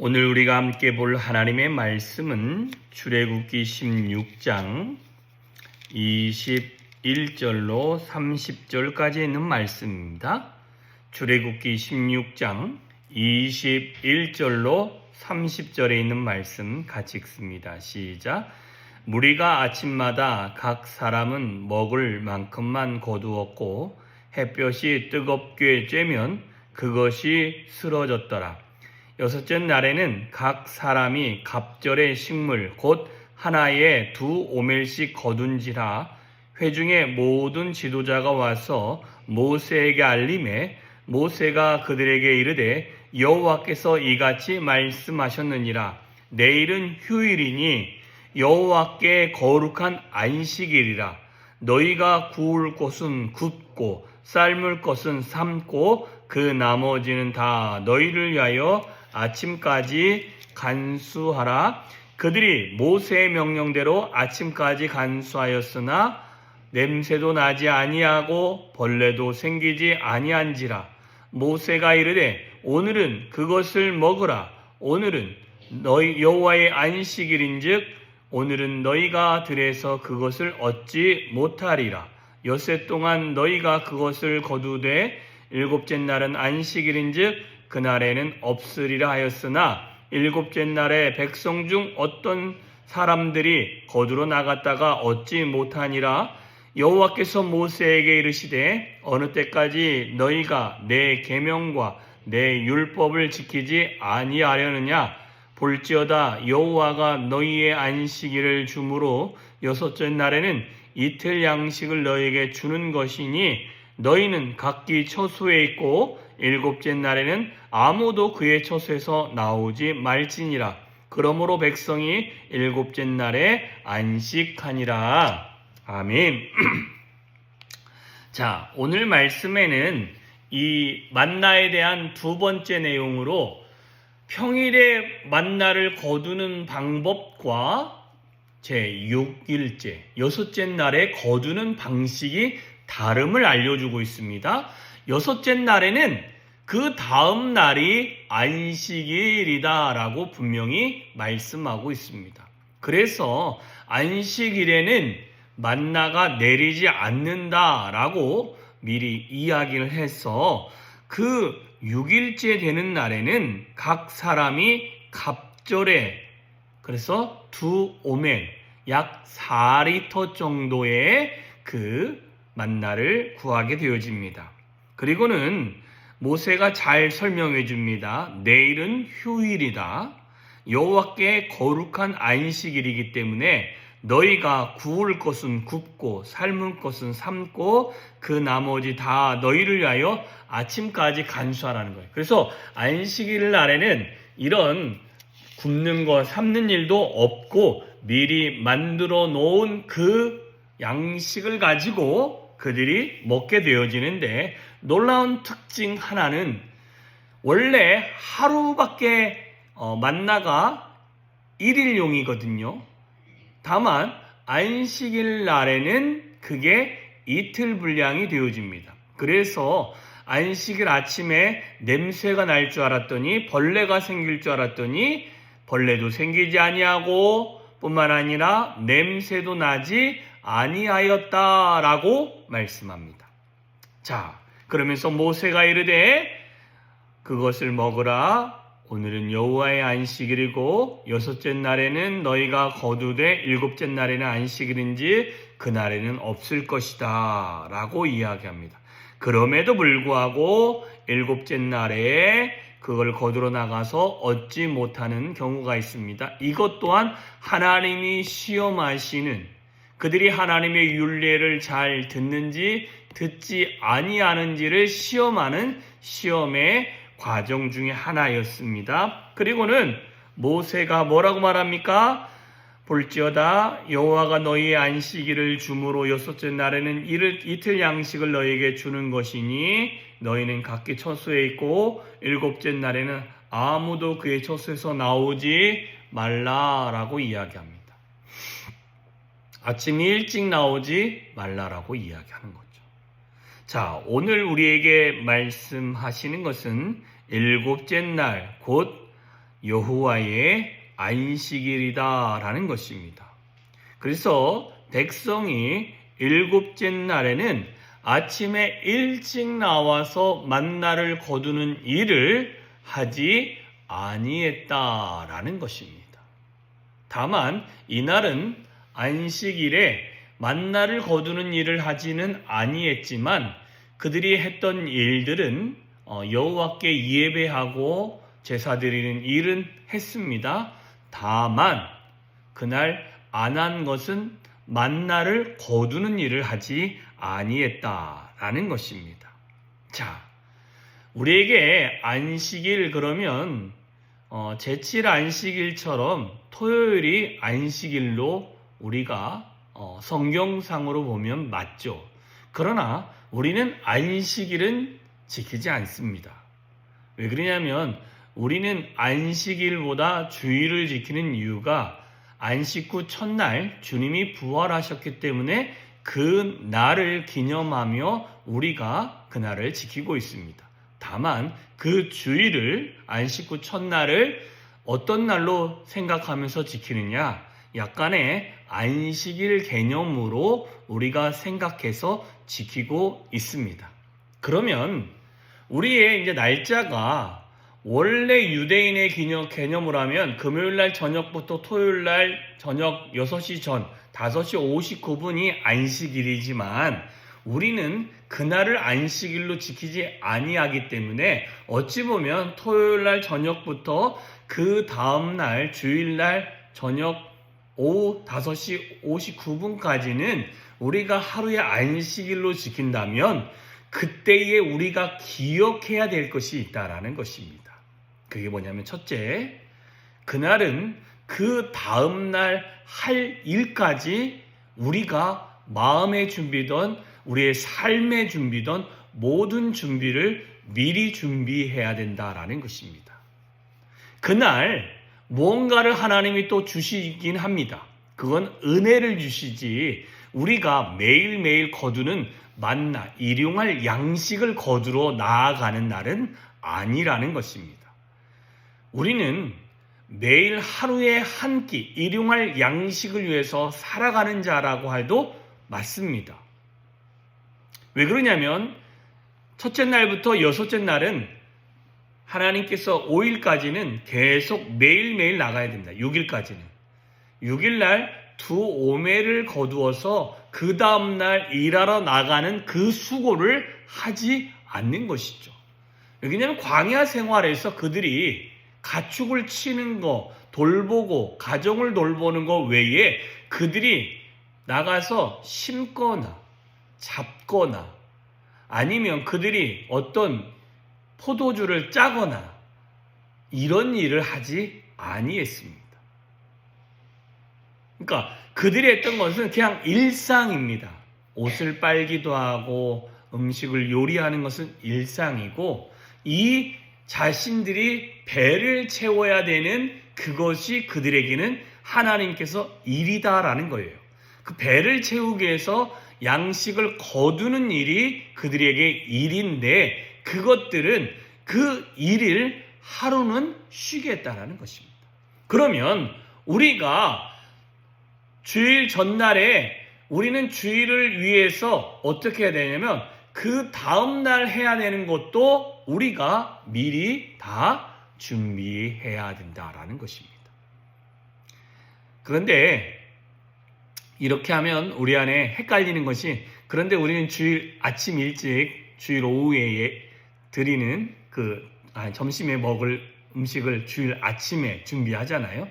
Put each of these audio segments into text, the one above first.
오늘 우리가 함께 볼 하나님의 말씀은 출애굽기 16장 21절로 30절까지 있는 말씀입니다. 출애굽기 16장 21절로 30절에 있는 말씀 같이 읽습니다. 시작. 무리가 아침마다 각 사람은 먹을 만큼만 거두었고 햇볕이 뜨겁게 쬐면 그것이 쓰러졌더라. 여섯째 날에는 각 사람이 갑절의 식물 곧 하나에 2오멜씩 거둔지라. 회중의 모든 지도자가 와서 모세에게 알림해 모세가 그들에게 이르되 여호와께서 이같이 말씀하셨느니라. 내일은 휴일이니 여호와께 거룩한 안식일이라. 너희가 구울 것은 굽고 삶을 것은 삶고 그 나머지는 다 너희를 위하여 아침까지 간수하라. 그들이 모세의 명령대로 아침까지 간수하였으나 냄새도 나지 아니하고 벌레도 생기지 아니한지라. 모세가 이르되 오늘은 그것을 먹으라. 오늘은 너희 여호와의 안식일인즉 오늘은 너희가 들에서 그것을 얻지 못하리라. 엿새 동안 너희가 그것을 거두되 일곱째 날은 안식일인즉 그날에는 없으리라 하였으나 일곱째 날에 백성 중 어떤 사람들이 거두러 나갔다가 얻지 못하니라. 여호와께서 모세에게 이르시되 어느 때까지 너희가 내 계명과 내 율법을 지키지 아니하려느냐. 볼지어다 여호와가 너희의 안식일을 주므로 여섯째 날에는 이틀 양식을 너희에게 주는 것이니 너희는 각기 처소에 있고 일곱째 날에는 아무도 그의 처소에서 나오지 말지니라. 그러므로 백성이 일곱째 날에 안식하니라. 아멘. 자, 오늘 말씀에는 이 만나에 대한 두 번째 내용으로 평일에 만나를 거두는 방법과 제6일째, 여섯째 날에 거두는 방식이 다름을 알려주고 있습니다. 여섯째 날에는 그 다음 날이 안식일이다 라고 분명히 말씀하고 있습니다. 그래서 안식일에는 만나가 내리지 않는다 라고 미리 이야기를 해서 그 6일째 되는 날에는 각 사람이 갑절에 그래서 2오멜 약 4리터 정도의 그 만나를 구하게 되어집니다. 그리고는 모세가 잘 설명해 줍니다. 내일은 휴일이다. 여호와께 거룩한 안식일이기 때문에 너희가 구울 것은 굽고 삶을 것은 삶고 그 나머지 다 너희를 위하여 아침까지 간수하라는 거예요. 그래서 안식일 날에는 이런 굽는 것, 삶는 일도 없고 미리 만들어 놓은 그 양식을 가지고 그들이 먹게 되어지는데 놀라운 특징 하나는 원래 하루밖에 만나가 1일용이거든요. 다만 안식일 날에는 그게 이틀 분량이 되어집니다. 그래서 안식일 아침에 냄새가 날 줄 알았더니 벌레가 생길 줄 알았더니 벌레도 생기지 아니하고 뿐만 아니라 냄새도 나지 아니하였다라고 말씀합니다. 자, 그러면서 모세가 이르되 그것을 먹으라. 오늘은 여호와의 안식일이고 여섯째 날에는 너희가 거두되 일곱째 날에는 안식일인지 그날에는 없을 것이다 라고 이야기합니다. 그럼에도 불구하고 일곱째 날에 그걸 거두러 나가서 얻지 못하는 경우가 있습니다. 이것 또한 하나님이 시험하시는 그들이 하나님의 율례를 잘 듣는지 듣지 아니하는지를 시험하는 시험의 과정 중에 하나였습니다. 그리고는 모세가 뭐라고 말합니까? 볼지어다 여호와가 너희의 안식일을 주므로 여섯째 날에는 이틀 양식을 너희에게 주는 것이니 너희는 각기 처소에 있고 일곱째 날에는 아무도 그의 처소에서 나오지 말라라고 이야기합니다. 아침 일찍 나오지 말라라고 이야기하는 거죠. 자, 오늘 우리에게 말씀하시는 것은 일곱째 날, 곧 여호와의 안식일이다라는 것입니다. 그래서 백성이 일곱째 날에는 아침에 일찍 나와서 만나를 거두는 일을 하지 아니했다라는 것입니다. 다만 이날은 안식일에 만나를 거두는 일을 하지는 아니했지만 그들이 했던 일들은 여호와께 예배하고 제사 드리는 일은 했습니다. 다만 그날 안 한 것은 만나를 거두는 일을 하지 아니했다라는 것입니다. 자, 우리에게 안식일 그러면 제칠 안식일처럼 토요일이 안식일로 우리가 성경상으로 보면 맞죠. 그러나 우리는 안식일은 지키지 않습니다. 왜 그러냐면 우리는 안식일보다 주일을 지키는 이유가 안식 후 첫날 주님이 부활하셨기 때문에 그 날을 기념하며 우리가 그 날을 지키고 있습니다. 다만 그 주일을 안식 후 첫날을 어떤 날로 생각하면서 지키느냐? 약간의 안식일 개념으로 우리가 생각해서 지키고 있습니다. 그러면 우리의 이제 날짜가 원래 유대인의 개념으로 하면 금요일날 저녁부터 토요일날 저녁 6시 전 5시 59분이 안식일이지만 우리는 그날을 안식일로 지키지 아니하기 때문에 어찌 보면 토요일날 저녁부터 그 다음날 주일날 저녁 오후 5시 59분까지는 우리가 하루의 안식일로 지킨다면 그때에 우리가 기억해야 될 것이 있다라는 것입니다. 그게 뭐냐면 첫째, 그날은 그 다음날 할 일까지 우리가 마음의 준비든 우리의 삶의 준비든 모든 준비를 미리 준비해야 된다라는 것입니다. 그날 무언가를 하나님이 또 주시긴 합니다. 그건 은혜를 주시지 우리가 매일매일 거두는 만나, 일용할 양식을 거두러 나아가는 날은 아니라는 것입니다. 우리는 매일 하루에 한 끼 일용할 양식을 위해서 살아가는 자라고 해도 맞습니다. 왜 그러냐면 첫째 날부터 여섯째 날은 하나님께서 5일까지는 계속 매일매일 나가야 됩니다. 6일까지는. 6일날 두 오매를 거두어서 그 다음날 일하러 나가는 그 수고를 하지 않는 것이죠. 왜냐하면 광야 생활에서 그들이 가축을 치는 거, 돌보고 가정을 돌보는 거 외에 그들이 나가서 심거나 잡거나 아니면 그들이 어떤 포도주를 짜거나 이런 일을 하지 아니했습니다. 그러니까 그들이 했던 것은 그냥 일상입니다. 옷을 빨기도 하고 음식을 요리하는 것은 일상이고 이 자신들이 배를 채워야 되는 그것이 그들에게는 하나님께서 일이다라는 거예요. 그 배를 채우기 위해서 양식을 거두는 일이 그들에게 일인데 그것들은 그 일을 하루는 쉬겠다라는 것입니다. 그러면 우리가 주일 전날에 우리는 주일을 위해서 어떻게 해야 되냐면 그 다음날 해야 되는 것도 우리가 미리 다 준비해야 된다라는 것입니다. 그런데 이렇게 하면 우리 안에 헷갈리는 것이 그런데 우리는 주일 아침 일찍 주일 오후에 드리는 점심에 먹을 음식을 주일 아침에 준비하잖아요.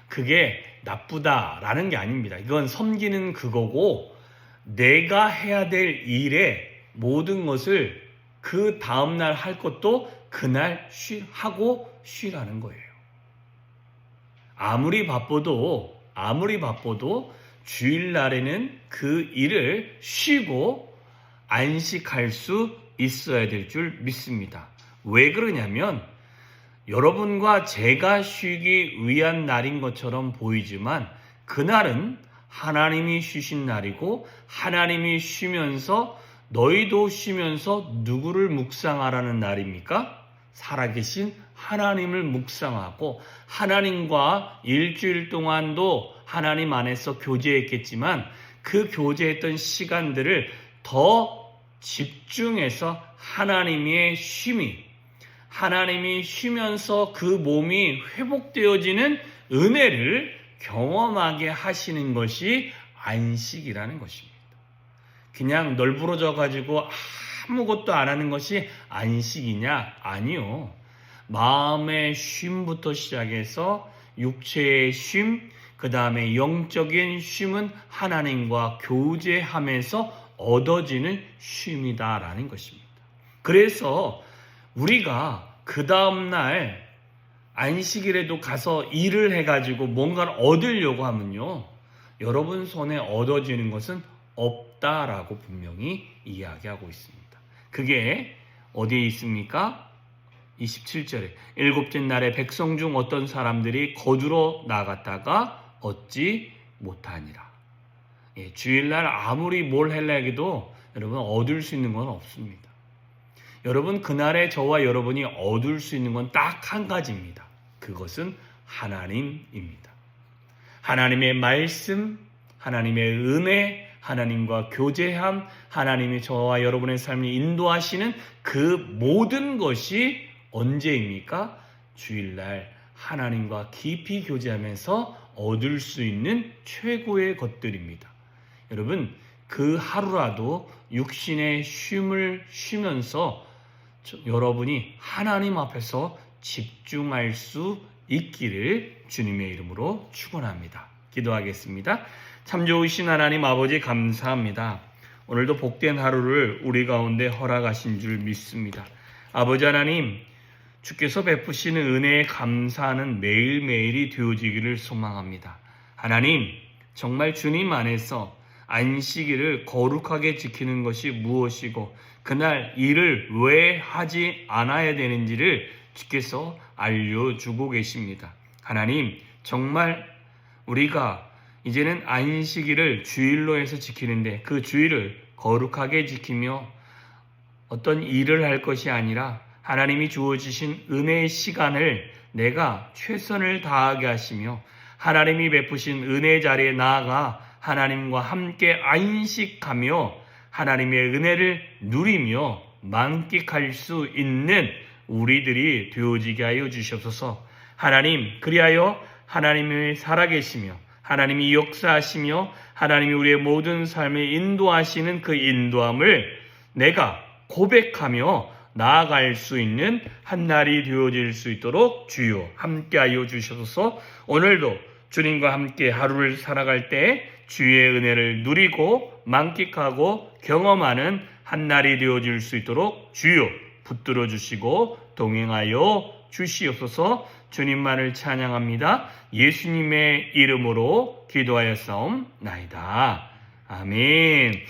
그게 나쁘다라는 게 아닙니다. 이건 섬기는 그거고 내가 해야 될 일에 모든 것을 그 다음날 할 것도 그날 하고 쉬라는 거예요. 아무리 바빠도 주일날에는 그 일을 쉬고 안식할 수 있어야 될 줄 믿습니다. 왜 그러냐면 여러분과 제가 쉬기 위한 날인 것처럼 보이지만 그날은 하나님이 쉬신 날이고 하나님이 쉬면서 너희도 쉬면서 누구를 묵상하라는 날입니까? 살아계신 하나님을 묵상하고 하나님과 일주일 동안도 하나님 안에서 교제했겠지만 그 교제했던 시간들을 더 집중해서 하나님이 쉬면서 그 몸이 회복되어지는 은혜를 경험하게 하시는 것이 안식이라는 것입니다. 그냥 널브러져 가지고 아무것도 안 하는 것이 안식이냐? 아니요. 마음의 쉼부터 시작해서 육체의 쉼, 그 다음에 영적인 쉼은 하나님과 교제하면서 얻어지는 쉼이다라는 것입니다. 그래서 우리가 그 다음날 안식일에도 가서 일을 해가지고 뭔가를 얻으려고 하면요, 여러분 손에 얻어지는 것은 없다라고 분명히 이야기하고 있습니다. 그게 어디에 있습니까? 27절에 일곱째 날에 백성 중 어떤 사람들이 거두러 나갔다가 얻지 못하니라. 주일날 아무리 뭘 하려 해도 여러분 얻을 수 있는 건 없습니다. 여러분 그날에 저와 여러분이 얻을 수 있는 건 딱 한 가지입니다. 그것은 하나님입니다. 하나님의 말씀, 하나님의 은혜, 하나님과 교제함, 하나님이 저와 여러분의 삶을 인도하시는 그 모든 것이 언제입니까? 주일날 하나님과 깊이 교제하면서 얻을 수 있는 최고의 것들입니다. 여러분 그 하루라도 육신의 쉼을 쉬면서 여러분이 하나님 앞에서 집중할 수 있기를 주님의 이름으로 축원합니다. 기도하겠습니다. 참 좋으신 하나님 아버지 감사합니다. 오늘도 복된 하루를 우리 가운데 허락하신 줄 믿습니다. 아버지 하나님, 주께서 베푸시는 은혜에 감사하는 매일매일이 되어지기를 소망합니다. 하나님, 정말 주님 안에서 안식일을 거룩하게 지키는 것이 무엇이고 그날 일을 왜 하지 않아야 되는지를 주께서 알려주고 계십니다. 하나님, 정말 우리가 이제는 안식일을 주일로 해서 지키는데 그 주일을 거룩하게 지키며 어떤 일을 할 것이 아니라 하나님이 주어지신 은혜의 시간을 내가 최선을 다하게 하시며 하나님이 베푸신 은혜 자리에 나아가 하나님과 함께 안식하며 하나님의 은혜를 누리며 만끽할 수 있는 우리들이 되어지게 하여 주시옵소서. 하나님, 그리하여 하나님이 살아계시며 하나님이 역사하시며 하나님이 우리의 모든 삶에 인도하시는 그 인도함을 내가 고백하며 나아갈 수 있는 한 날이 되어질 수 있도록 주여 함께하여 주셔서 오늘도 주님과 함께 하루를 살아갈 때 주의 은혜를 누리고 만끽하고 경험하는 한 날이 되어질 수 있도록 주여 붙들어 주시고 동행하여 주시옵소서. 주님만을 찬양합니다. 예수님의 이름으로 기도하였사옵나이다. 아멘.